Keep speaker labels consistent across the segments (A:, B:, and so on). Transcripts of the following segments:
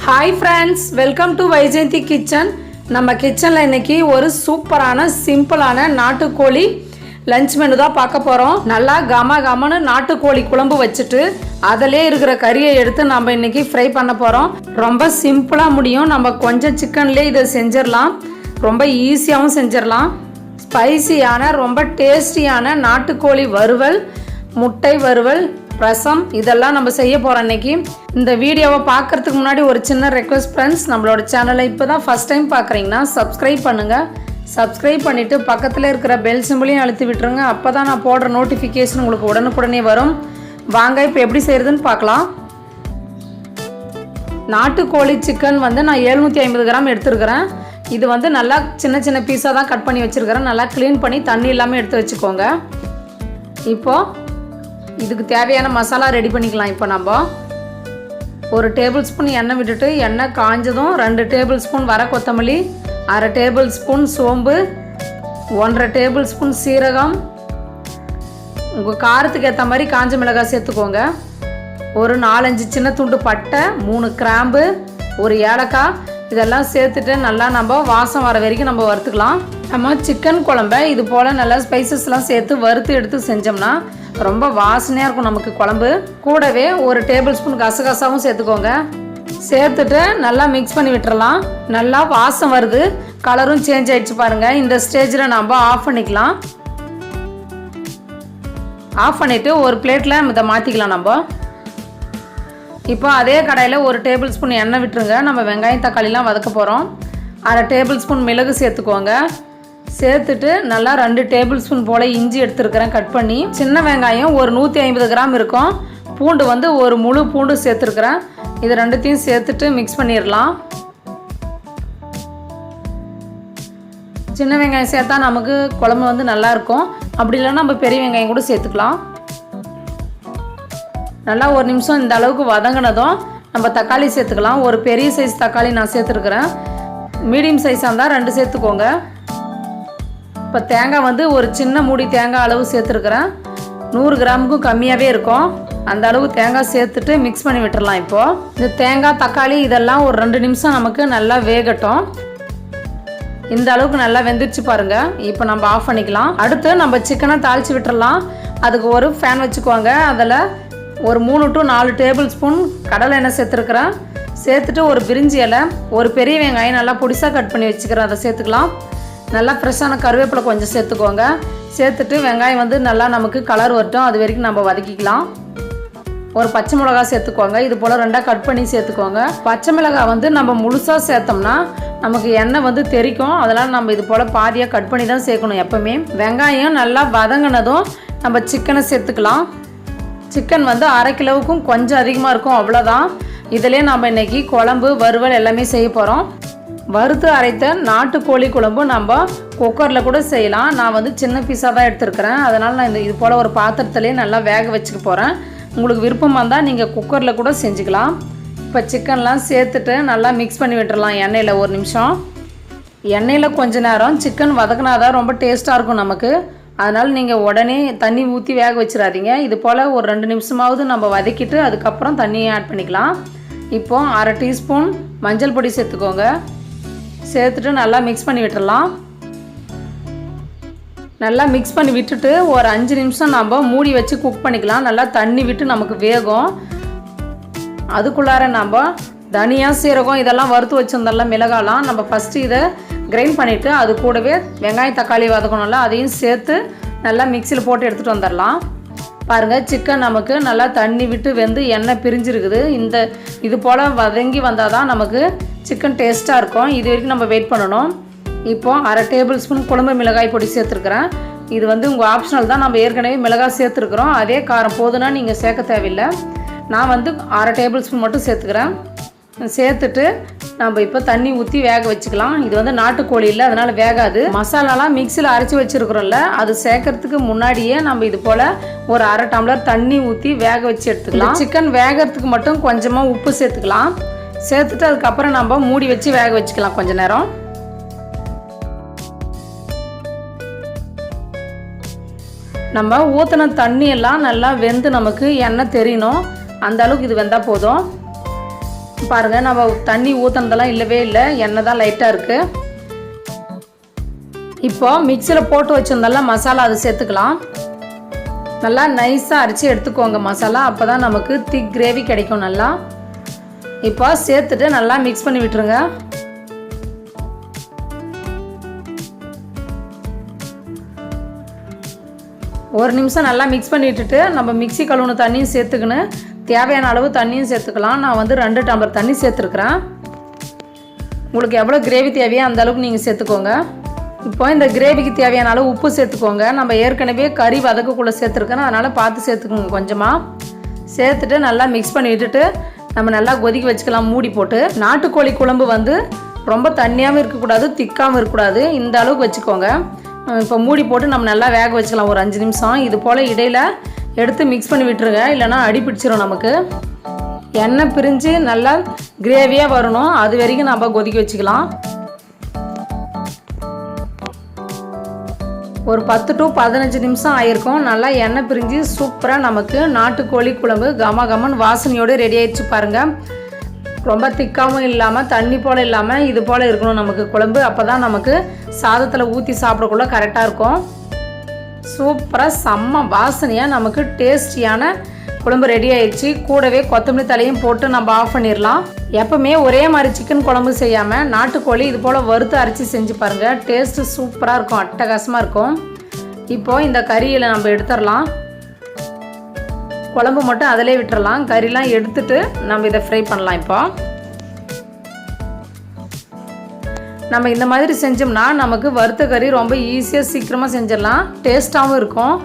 A: Hi friends, welcome to Vaijayanthi kitchen. நம்ம கிச்சன்ல இன்னைக்கு ஒரு சூப்பரான சிம்பிளான நாட்டுக்கோழி லஞ்ச் மெனு தான் பார்க்க போறோம். நல்லா கமகமன்னு நாட்டுக்கோழி குழம்பு வச்சிட்டு அதிலே இருக்கிற கறியை எடுத்து நம்ம இன்னைக்கு ஃப்ரை பண்ண போறோம். ரொம்ப சிம்பிளா முடியும். நம்ம கொஞ்சம் சிக்கன்லயே இதை செஞ்சிரலாம். ரொம்ப ஈஸியாவும் செஞ்சிரலாம். ஸ்பைசியான ரொம்ப டேஸ்டியான நாட்டுக்கோழி வறுவல், முட்டை வறுவல், ரசம் இதெல்லாம் நம்ம செய்ய போகிறோம் இன்றைக்கி. இந்த வீடியோவை பார்க்குறதுக்கு முன்னாடி ஒரு சின்ன ரெக்வெஸ்ட் ஃப்ரெண்ட்ஸ், நம்மளோட சேனலை இப்போ தான் ஃபஸ்ட் டைம் பார்க்குறீங்கன்னா சப்ஸ்கிரைப் பண்ணுங்கள். சப்ஸ்கிரைப் பண்ணிவிட்டு பக்கத்தில் இருக்கிற பெல் சிம்பிளையும் அழுத்தி விட்டுருங்க. அப்போ தான் நான் போடுற நோட்டிஃபிகேஷன் உங்களுக்கு உடனுக்குடனே வரும். வாங்க இப்போ எப்படி செய்கிறதுன்னு பார்க்கலாம். நாட்டுக்கோழி சிக்கன் வந்து நான் 750 கிராம் எடுத்துருக்கிறேன். இது வந்து நல்லா சின்ன சின்ன பீஸாக தான் கட் பண்ணி வச்சுருக்கிறேன். நல்லா க்ளீன் பண்ணி தண்ணி இல்லாமல் எடுத்து வச்சுக்கோங்க. இப்போது இதுக்கு தேவையான மசாலா ரெடி பண்ணிக்கலாம். இப்போ நம்ம ஒரு டேபிள் ஸ்பூன் எண்ணெய் விட்டுட்டு எண்ணெய் காஞ்சதும் 2 டேபிள் ஸ்பூன் வர கொத்தமல்லி, 1/2 டேபிள் ஸ்பூன் சோம்பு, 1/2 டேபிள் ஸ்பூன் சீரகம், உங்கள் காரத்துக்கு ஏற்ற மாதிரி காஞ்ச மிளகாய் சேர்த்துக்கோங்க. ஒரு 4-5 சின்ன துண்டு பட்டை, 3 கிராம்பு, ஒரு ஏலக்காய் இதெல்லாம் சேர்த்துட்டு நல்லா நம்ம வாசம் வர வரைக்கும் நம்ம வறுத்துக்கலாம். நம்ம சிக்கன் குழம்ப இது போல் நல்லா ஸ்பைசஸ்லாம் சேர்த்து வறுத்து எடுத்து செஞ்சோம்னா ரொம்ப வாசனையாக இருக்கும் நமக்கு குழம்பு. கூடவே ஒரு டேபிள் ஸ்பூன் கசகசாவும் சேர்த்துக்கோங்க. சேர்த்துட்டு நல்லா மிக்ஸ் பண்ணி விட்டுறலாம். நல்லா வாசம் வருது, கலரும் சேஞ்ச் ஆகிடுச்சு பாருங்கள். இந்த ஸ்டேஜில் நம்ம ஆஃப் பண்ணிக்கலாம். ஆஃப் பண்ணிவிட்டு ஒரு பிளேட்டில் இதை மாற்றிக்கலாம். நம்ம இப்போ அதே கடாயில் ஒரு டேபிள் ஸ்பூன் எண்ணெய் விட்டுருங்க. நம்ம வெங்காயம் தக்காளிலாம் வதக்க போகிறோம். 1/2 டேபிள் ஸ்பூன் மிளகு சேர்த்துக்கோங்க. சேர்த்துட்டு நல்லா 2 டேபிள் ஸ்பூன் போல் இஞ்சி எடுத்துருக்கிறேன் கட் பண்ணி. சின்ன வெங்காயம் ஒரு 150 கிராம் இருக்கும். பூண்டு வந்து ஒரு முழு பூண்டு சேர்த்துருக்குறேன். இது ரெண்டுத்தையும் சேர்த்துட்டு மிக்ஸ் பண்ணிடலாம். சின்ன வெங்காயம் சேர்த்தா நமக்கு குழம்பு வந்து நல்லாயிருக்கும். அப்படி இல்லைன்னா நம்ம பெரிய வெங்காயம் கூட சேர்த்துக்கலாம். நல்லா ஒரு நிமிஷம் இந்த அளவுக்கு வதங்கினதும் நம்ம தக்காளி சேர்த்துக்கலாம். ஒரு பெரிய சைஸ் தக்காளி நான் சேர்த்துருக்குறேன். மீடியம் சைஸாக இருந்தால் 2 சேர்த்துக்கோங்க. இப்போ தேங்காய் வந்து ஒரு சின்ன மூடி தேங்காய் அளவு சேர்த்துருக்குறேன். 100 கிராமுக்கும் கம்மியாகவே இருக்கும். அந்த அளவு தேங்காய் சேர்த்துட்டு மிக்ஸ் பண்ணி விட்டுடலாம். இப்போது இந்த தேங்காய் தக்காளி இதெல்லாம் ஒரு 2 நிமிஷம் நமக்கு நல்லா வேகட்டும். இந்த அளவுக்கு நல்லா வெந்துருச்சு பாருங்கள். இப்போ நம்ம ஆஃப் பண்ணிக்கலாம். அடுத்து நம்ம சிக்கனை தாளித்து விட்டுடலாம். அதுக்கு ஒரு ஃபேன் வச்சுக்கோங்க. அதில் ஒரு 3 to 4 டேபிள் ஸ்பூன் கடலை எண்ணெய் சேர்த்துருக்குறேன். சேர்த்துட்டு ஒரு பிரிஞ்சி இலை, ஒரு பெரிய வெங்காயம் நல்லா பொடிசாக கட் பண்ணி வச்சுக்கிறேன், அதை சேர்த்துக்கலாம். நல்லா ஃப்ரெஷ்ஷான கருவேப்பிலை கொஞ்சம் சேர்த்துக்கோங்க. சேர்த்துட்டு வெங்காயம் வந்து நல்லா நமக்கு கலர் வரட்டும், அது வரைக்கும் நம்ம வதக்கிக்கலாம். ஒரு பச்சை மிளகாய் சேர்த்துக்கோங்க. இது போல் 2ஆக கட் பண்ணி சேர்த்துக்கோங்க. பச்சை மிளகாய் வந்து நம்ம முழுசாக சேர்த்தோம்னா நமக்கு எண்ணெய் வந்து தெறிக்கும். அதனால் நம்ம இது போல் பாதியாக கட் பண்ணி தான் சேர்க்கணும் எப்போவுமே. வெங்காயம் நல்லா வதங்கினதும் நம்ம சிக்கனை சேர்த்துக்கலாம். சிக்கன் வந்து 1/2 கிலோவுக்கும் கொஞ்சம் அதிகமாக இருக்கும், அவ்வளோதான். இதிலே நம்ம இன்றைக்கி குழம்பு வறுவல் எல்லாமே செய்ய போகிறோம். வறுத்து அரைத்த நாட்டுக்கோழி குழம்பு நம்ம குக்கரில் கூட செய்யலாம். நான் வந்து சின்ன பீஸாக தான் எடுத்துருக்கிறேன். அதனால் நான் இது போல் ஒரு பாத்திரத்துலேயே நல்லா வேக வச்சுக்க போகிறேன். உங்களுக்கு விருப்பமாக இருந்தால் நீங்கள் குக்கரில் கூட செஞ்சுக்கலாம். இப்போ சிக்கன்லாம் சேர்த்துட்டு நல்லா மிக்ஸ் பண்ணி விட்டுடலாம் எண்ணெயில் ஒரு நிமிஷம். எண்ணெயில் கொஞ்ச நேரம் சிக்கன் வதக்கினாதான் ரொம்ப டேஸ்ட்டாக இருக்கும் நமக்கு. அதனால் நீங்கள் உடனே தண்ணி ஊற்றி வேக வச்சிடாதீங்க. இது போல் ஒரு 2 நிமிஷமாவது நம்ம வதக்கிட்டு அதுக்கப்புறம் தண்ணியை ஆட் பண்ணிக்கலாம். இப்போது 1/2 டீஸ்பூன் மஞ்சள் பொடி சேர்த்துக்கோங்க. சேர்த்துட்டு நல்லா மிக்ஸ் பண்ணி விட்டுடலாம். நல்லா மிக்ஸ் பண்ணி விட்டுட்டு ஒரு 5 நிமிஷம் நம்ம மூடி வச்சு குக் பண்ணிக்கலாம். நல்லா தண்ணி விட்டு நமக்கு வேகும். அதுக்குள்ளார நம்ம தனியா சீரகம் இதெல்லாம் வறுத்து வச்சுருந்தோம்ல, மிளகாலாம் நம்ம ஃபஸ்ட்டு இதை கிரைண்ட் பண்ணிவிட்டு அது கூடவே வெங்காயம் தக்காளி வதக்கணும்ல, அதையும் சேர்த்து நல்லா மிக்சியில் போட்டு எடுத்துகிட்டு வந்துடலாம். பாருங்கள், சிக்கன் நமக்கு நல்லா தண்ணி விட்டு வெந்து எண்ணெய் பிரிஞ்சிருக்குது. இது போல் வதங்கி வந்தால் தான் நமக்கு சிக்கன் டேஸ்ட்டாக இருக்கும். இது வரைக்கும் நம்ம வெயிட் பண்ணணும். இப்போது 1/2 டேபிள் ஸ்பூன் குழம்பு மிளகாய் பொடி சேர்த்துருக்குறேன். இது வந்து உங்கள் ஆப்ஷனல் தான். நம்ம ஏற்கனவே மிளகாய் சேர்த்துருக்குறோம். அதே காரம் போதுன்னா நீங்கள் சேர்க்க தேவையில்லை. நான் வந்து 1/2 டேபிள் ஸ்பூன் மட்டும் சேர்த்துக்கிறேன். சேர்த்துட்டு நம்ம இப்போ தண்ணி ஊற்றி வேக வச்சுக்கலாம். இது வந்து நாட்டுக்கோழி இல்லை, அதனால் வேகாது. மசாலாலாம் மிக்சியில் அரைச்சி வச்சுருக்குறோம்ல, அது சேர்க்கறதுக்கு முன்னாடியே நம்ம இது போல் ஒரு 1/2 டம்ளர் தண்ணி ஊற்றி வேக வச்சு எடுத்துக்கலாம். சிக்கன் வேகிறதுக்கு மட்டும் கொஞ்சமாக உப்பு சேர்த்துக்கலாம். சேர்த்துட்டு அதுக்கப்புறம் நம்ம மூடி வச்சு வேக வச்சுக்கலாம் கொஞ்ச நேரம். நம்ம ஊற்றின தண்ணி எல்லாம் நல்லா வெந்து நமக்கு எண்ணெய் தெரியணும். அந்த அளவுக்கு இது வெந்தால் போதும். பாருங்கள், நம்ம தண்ணி ஊற்றுனதெல்லாம் இல்லவே இல்லை, எண்ணெய் தான் லைட்டாக இருக்குது. இப்போ மிக்சியில் போட்டு வச்சுருந்தாலும் மசாலா அது சேர்த்துக்கலாம். நல்லா நைஸாக அரைச்சி எடுத்துக்கோங்க மசாலா, அப்போ தான் நமக்கு திக் கிரேவி கிடைக்கும். நல்லா இப்போ சேர்த்துட்டு நல்லா மிக்ஸ் பண்ணி விட்டுருங்க. ஒரு நிமிஷம் நல்லா மிக்ஸ் பண்ணி விட்டுட்டு நம்ம மிக்ஸி கழுவுன தண்ணியும் சேர்த்துக்கின்னு தேவையான அளவு தண்ணியும் சேர்த்துக்கலாம். நான் வந்து 2 டம்ளர் தண்ணி சேர்த்துருக்குறேன். உங்களுக்கு எவ்வளோ கிரேவி தேவையோ அந்த அளவுக்கு நீங்கள் சேர்த்துக்கோங்க. இப்போ இந்த கிரேவிக்கு தேவையான அளவு உப்பு சேர்த்துக்கோங்க. நம்ம ஏற்கனவே கறி வதக்கக்குள்ளே சேர்த்துருக்கோம், அதனால் பார்த்து சேர்த்துக்கோங்க. கொஞ்சமாக சேர்த்துட்டு நல்லா மிக்ஸ் பண்ணி விட்டுட்டு நம்ம நல்லா கொதிக்க வச்சுக்கலாம் மூடி போட்டு. நாட்டுக்கோழி குழம்பு வந்து ரொம்ப தண்ணியாகவும் இருக்கக்கூடாது, திக்காகவும் இருக்கக்கூடாது, இந்த அளவுக்கு வச்சுக்கோங்க. இப்போ மூடி போட்டு நம்ம நல்லா வேக வச்சுக்கலாம் ஒரு 5 நிமிஷம். இது போல் இடையில் எடுத்து மிக்ஸ் பண்ணி விட்டுருங்க, இல்லைனா அடி பிடிச்சிரும். நமக்கு எண்ணெய் பிரிஞ்சு நல்லா கிரேவியாக வரணும், அது வரைக்கும் நம்ம கொதிக்க வச்சுக்கலாம். ஒரு 10 to 15 நிமிஷம் ஆயிருக்கும். நல்லா எண்ணெய் பிரிஞ்சு சூப்பராக நமக்கு நாட்டுக்கோழி குழம்பு கமகமன்னு வாசனையோடு ரெடி ஆயிடுச்சு பாருங்கள். ரொம்ப திக்காகவும் இல்லாமல் தண்ணி போல் இல்லாமல் இது போல் இருக்கணும் நமக்கு குழம்பு. அப்போ தான் நமக்கு சாதத்தில் ஊற்றி சாப்பிடக்குள்ள கரெக்டாக இருக்கும். சூப்பராக செம்ம வாசனையாக நமக்கு டேஸ்டியான குழம்பு ரெடி ஆயிடுச்சு. கூடவே கொத்தமல்லி தலையும் போட்டு நம்ம ஆஃப் பண்ணிடலாம். எப்பவுமே ஒரே மாதிரி சிக்கன் குழம்பு செய்யாமல் நாட்டுக்கோழி இது போல் வறுத்து அரைச்சி செஞ்சு பாருங்கள், டேஸ்ட்டு சூப்பராக இருக்கும், அட்டகாசமாக இருக்கும். இப்போது இந்த கறியில் நம்ம எடுத்துடலாம். குழம்பு மட்டும் அதிலே விட்டுறலாம், கறிலாம் எடுத்துட்டு நம்ம இதை ஃப்ரை பண்ணலாம். இப்போ நம்ம இந்த மாதிரி செஞ்சோம்னா நமக்கு வறுத்த கறி ரொம்ப ஈஸியாக சீக்கிரமாக செஞ்சிடலாம், டேஸ்ட்டாகவும் இருக்கும்.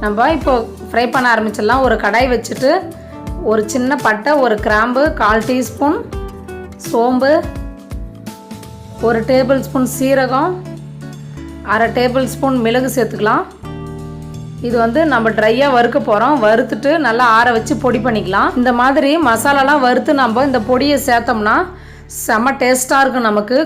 A: நம்ம இப்போ ஃப்ரை பண்ண ஆரம்பிச்சிடலாம். ஒரு கடாய் வச்சுட்டு ஒரு சின்ன பட்டை, ஒரு கிராம்பு, 1/4 டீஸ்பூன் சோம்பு, 1 டேபிள் ஸ்பூன் சீரகம், 1/2 டேபிள் ஸ்பூன் மிளகு சேர்த்துக்கலாம். இது வந்து நம்ம ட்ரையாக வறுக்க போகிறோம். வறுத்துட்டு நல்லா ஆற வச்சு பொடி பண்ணிக்கலாம். இந்த மாதிரி மசாலாலாம் வறுத்து நம்ம இந்த பொடியை சேர்த்தோம்னா செம்ம டேஸ்ட்டாக இருக்கும் நமக்கு.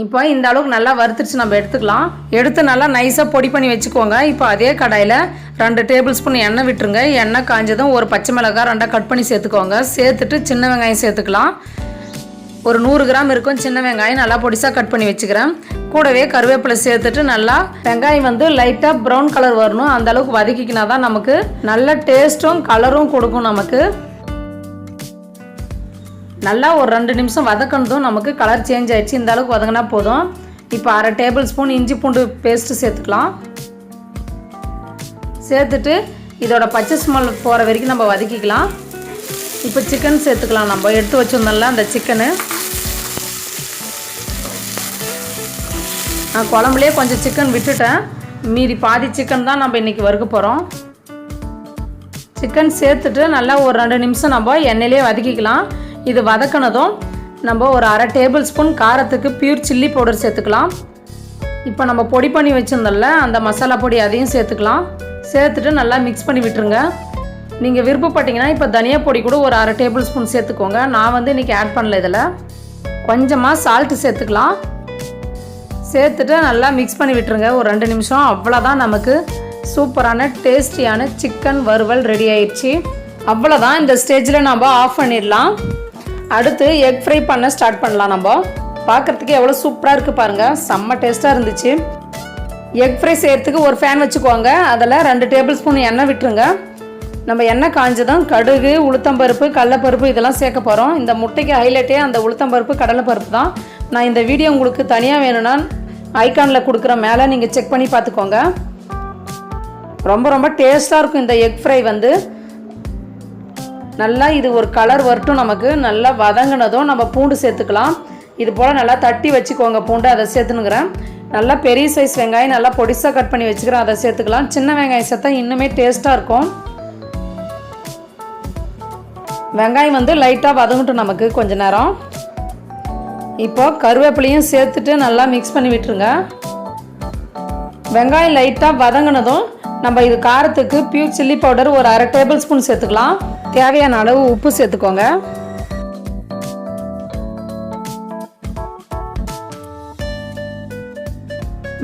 A: இப்போ இந்த அளவுக்கு நல்லா வறுத்துட்டு நம்ம எடுத்துக்கலாம். எடுத்து நல்லா நைஸாக பொடி பண்ணி வச்சுக்கோங்க. இப்போ அதே கடாயில் 2 டேபிள் ஸ்பூன் எண்ணெய் விட்டுருங்க. எண்ணெய் காஞ்சதும் ஒரு பச்சை மிளகாய் 2 கட் பண்ணி சேர்த்துக்கோங்க. சேர்த்துட்டு சின்ன வெங்காயம் சேர்த்துக்கலாம். ஒரு 100 கிராம் இருக்கும் சின்ன வெங்காயம், நல்லா பொடிசாக கட் பண்ணி வச்சுக்கிறேன். கூடவே கருவேப்பிலை சேர்த்துட்டு நல்லா வெங்காயம் வந்து லைட்டாக ப்ரௌன் கலர் வரணும், அந்த அளவுக்கு வதக்கிக்கினா தான் நமக்கு நல்ல டேஸ்ட்டும் கலரும் கொடுக்கும். நமக்கு நல்லா ஒரு 2 நிமிஷம் வதக்கணும். நமக்கு கலர் சேஞ்ச் ஆயிடுச்சு, இந்த அளவுக்கு வதங்கினா போதும். இப்போ 1/2 டேபிள் ஸ்பூன் இஞ்சி பூண்டு பேஸ்ட்டு சேர்த்துக்கலாம். சேர்த்துட்டு இதோட பச்சை ஸ்மெல் போகிற வரைக்கும் நம்ம வதக்கிக்கலாம். இப்போ சிக்கன் சேர்த்துக்கலாம். நம்ம எடுத்து வச்சுருந்தோம்ல அந்த சிக்கனு, நான் குழம்புலேயே கொஞ்சம் சிக்கன் விட்டுட்டேன், மீதி பாதி சிக்கன் தான் நம்ம இன்றைக்கி வறுக்க போகிறோம். சிக்கன் சேர்த்துட்டு நல்லா ஒரு 2 நிமிஷம் நம்ம எண்ணெயிலே வதக்கிக்கலாம். இது வதக்கினதும் நம்ம ஒரு 1/2 டேபிள் ஸ்பூன் காரத்துக்கு பியூர் சில்லி பவுடர் சேர்த்துக்கலாம். இப்போ நம்ம பொடி பண்ணி வச்சுருந்தோம்ல அந்த மசாலா பொடி அதையும் சேர்த்துக்கலாம். சேர்த்துட்டு நல்லா மிக்ஸ் பண்ணி விட்டுருங்க. நீங்கள் விருப்பப்பட்டீங்கன்னா இப்போ தனியா பொடி கூட ஒரு 1/2 டேபிள் ஸ்பூன் சேர்த்துக்கோங்க. நான் வந்து இன்றைக்கி ஆட் பண்ணல. இதில் கொஞ்சமாக சால்ட்டு சேர்த்துக்கலாம். சேர்த்துட்டு நல்லா மிக்ஸ் பண்ணி விட்டுருங்க ஒரு 2 நிமிஷம். அவ்வளோதான், நமக்கு சூப்பரான டேஸ்டியான சிக்கன் வறுவல் ரெடி ஆயிடுச்சு. அவ்வளோதான், இந்த ஸ்டேஜில் நம்ம ஆஃப் பண்ணிடலாம். அடுத்து எக் ஃப்ரை பண்ண ஸ்டார்ட் பண்ணலாம். நம்ம பார்க்குறதுக்கு எவ்வளோ சூப்பராக இருக்குது பாருங்கள், செம்ம டேஸ்ட்டாக இருந்துச்சு. எக் ஃப்ரை செய்கிறதுக்கு ஒரு ஃபேன் வச்சுக்கோங்க. அதில் 2 டேபிள் ஸ்பூன் எண்ணெய் விட்டுருங்க. நம்ம எண்ணெய் காஞ்சதும் கடுகு, உளுத்தம்பருப்பு, கடலைப்பருப்பு இதெல்லாம் சேர்க்க போகிறோம். இந்த முட்டைக்கு ஹைலைட்டே அந்த உளுத்தம்பருப்பு கடலைப்பருப்பு தான். நான் இந்த வீடியோ உங்களுக்கு தனியாக வேணும்னா ஐக்கானில் கொடுக்குற மேலே நீங்கள் செக் பண்ணி பார்த்துக்கோங்க. ரொம்ப ரொம்ப டேஸ்ட்டாக இருக்கும் இந்த எக் ஃப்ரை வந்து. நல்லா இது ஒரு கலர் வரட்டும். நமக்கு நல்லா வதங்கினதும் நம்ம பூண்டு சேர்த்துக்கலாம். இது போல் நல்லா தட்டி வச்சுக்கோங்க பூண்டு, அதை சேர்த்துனுங்கிறேன். நல்லா பெரிய சைஸ் வெங்காயம் நல்லா பொடிசாக கட் பண்ணி வச்சுக்கிறேன், அதை சேர்த்துக்கலாம். சின்ன வெங்காயம் சேர்த்தா இன்னுமே டேஸ்ட்டாக இருக்கும். வெங்காயம் வந்து லைட்டாக வதங்கட்டும் நமக்கு கொஞ்ச நேரம். இப்போ கருவேப்பிலையும் சேர்த்துட்டு நல்லா மிக்ஸ் பண்ணி விட்டுருங்க. வெங்காயம் லைட்டாக வதங்கினதும் நம்ம இது காரத்துக்கு பியூர் சில்லி பவுடர் ஒரு 1/2 டேபிள் ஸ்பூன் சேர்த்துக்கலாம். தேவையான அளவு உப்பு சேர்த்துக்கோங்க.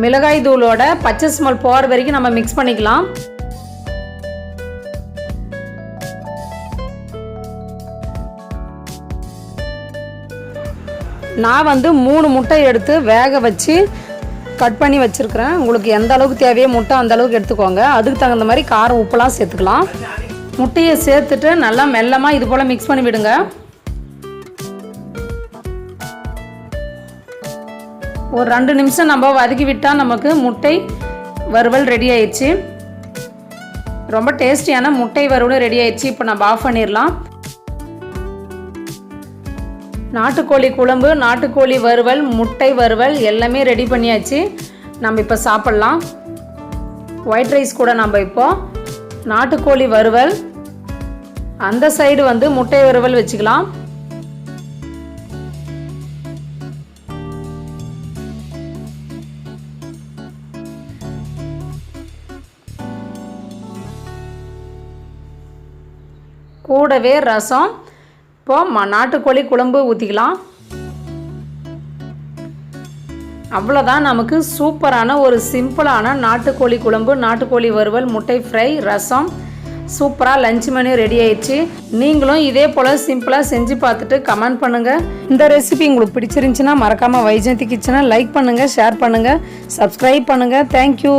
A: மிளகாய் தூளோட பச்சை ஸ்மெல் போகிற வரைக்கும் நம்ம மிக்ஸ் பண்ணிக்கலாம். நான் வந்து 3 முட்டை எடுத்து வேக வச்சு கட் பண்ணி வச்சுருக்கிறேன். உங்களுக்கு எந்த அளவுக்கு தேவையோ முட்டை அந்த அளவுக்கு எடுத்துக்கோங்க. அதுக்கு தகுந்த மாதிரி காரம் உப்புலாம் சேர்த்துக்கலாம். முட்டையை சேர்த்துட்டு நல்லா மெல்லமாக இது போல் மிக்ஸ் பண்ணி விடுங்க. ஒரு 2 நிமிஷம் நம்ம வதக்கி விட்டால் நமக்கு முட்டை வறுவல் ரெடி ஆயிடுச்சு. ரொம்ப டேஸ்டியான முட்டை வறுவல் ரெடி ஆயிடுச்சு. இப்போ நம்ம ஆஃப் பண்ணிடலாம். நாட்டுக்கோழி குழம்பு, நாட்டுக்கோழி வறுவல், முட்டை வறுவல் எல்லாமே ரெடி பண்ணியாச்சு. நம்ம இப்போ சாப்பிட்லாம். ஒயிட் ரைஸ் கூட நம்ம இப்போ நாட்டுக்கோழி வறுவல், அந்த சைடு வந்து முட்டை வறுவல் வச்சுக்கலாம். கூடவே ரசம். இப்போ நாட்டுக்கோழி குழம்பு ஊற்றிக்கலாம். அவ்வளோதான், நமக்கு சூப்பரான ஒரு சிம்பிளான நாட்டுக்கோழி குழம்பு, நாட்டுக்கோழி வறுவல், முட்டை ஃப்ரை, ரசம் சூப்பராக லஞ்ச் மெனு ரெடி ஆயிடுச்சு. நீங்களும் இதே போல் சிம்பிளாக செஞ்சு பார்த்துட்டு கமெண்ட் பண்ணுங்கள். இந்த ரெசிபி உங்களுக்கு பிடிச்சிருந்துச்சுன்னா மறக்காமல் வைஜெயந்தி கிச்சனை லைக் பண்ணுங்கள், ஷேர் பண்ணுங்கள், சப்ஸ்கிரைப் பண்ணுங்கள். தேங்க்யூ.